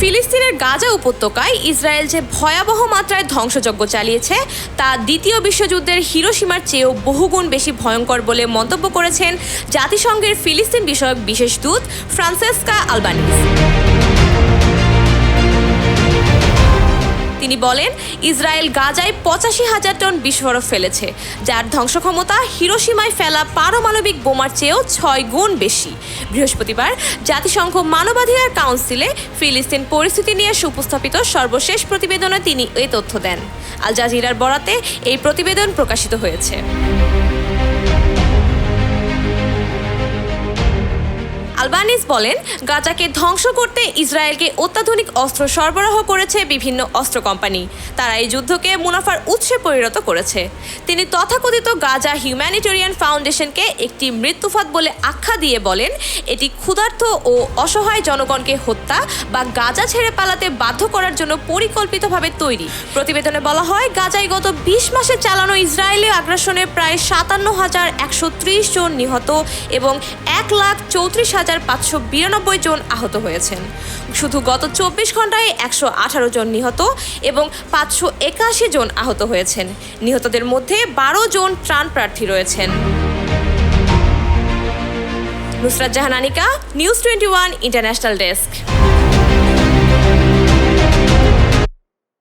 ফিলিস্তিনের গাজা উপত্যকায় ইসরায়েল যে ভয়াবহ মাত্রায় ধ্বংসযজ্ঞ চালিয়েছে তা দ্বিতীয় বিশ্বযুদ্ধের হিরোশিমার চেয়েও বহুগুণ বেশি ভয়ঙ্কর বলে মন্তব্য করেছেন জাতিসংঘের ফিলিস্তিন বিষয়ক বিশেষ দূত ফ্রান্সেসকা আলবানিজ। তিনি বলেন, ইসরায়েল গাজায় ৮৫,০০০ টন বিস্ফোরক ফেলেছে, যার ধ্বংসক্ষমতা হিরোশিমায় ফেলা পারমাণবিক বোমার চেয়েও ৬ গুণ বেশি। বৃহস্পতিবার জাতিসংঘ মানবাধিকার কাউন্সিলে ফিলিস্তিন পরিস্থিতি নিয়ে উপস্থাপিত সর্বশেষ প্রতিবেদনে তিনি এই তথ্য দেন। আল জাজিরার বরাতে এই প্রতিবেদন প্রকাশিত হয়েছে। আলবানিজ বলেন, গাজাকে ধ্বংস করতে ইসরায়েলকে অত্যাধুনিক অস্ত্র সরবরাহ করেছে বিভিন্ন অস্ত্র কোম্পানি। তারা এই যুদ্ধকে মুনাফার উৎসে পরিণত করেছে। তিনি তথাকথিত গাজা হিউম্যানিটেরিয়ান ফাউন্ডেশনকে একটি মৃত্যুফাঁদ বলে আখ্যা দিয়ে বলেন, এটি ক্ষুধার্ত ও অসহায় জনগণকে হত্যা বা গাজা ছেড়ে পালাতে বাধ্য করার জন্য পরিকল্পিতভাবে তৈরি। প্রতিবেদনে বলা হয়, গাজায় গত ২০ মাসে চালানো ইসরায়েলি আগ্রাসনে প্রায় ৫৭,১৩০ জন নিহত এবং ১,৩৪,৫৯২ জন আহত হয়েছেন। শুধু গত ২৪ ঘন্টায় ১১৮ জন নিহত এবং ৫৮১ জন আহত হয়েছেন। নিহতদের মধ্যে ১২ জন ত্রাণপ্রার্থী রয়েছেন। Nusrat Jahan Anika, news 21 international desk.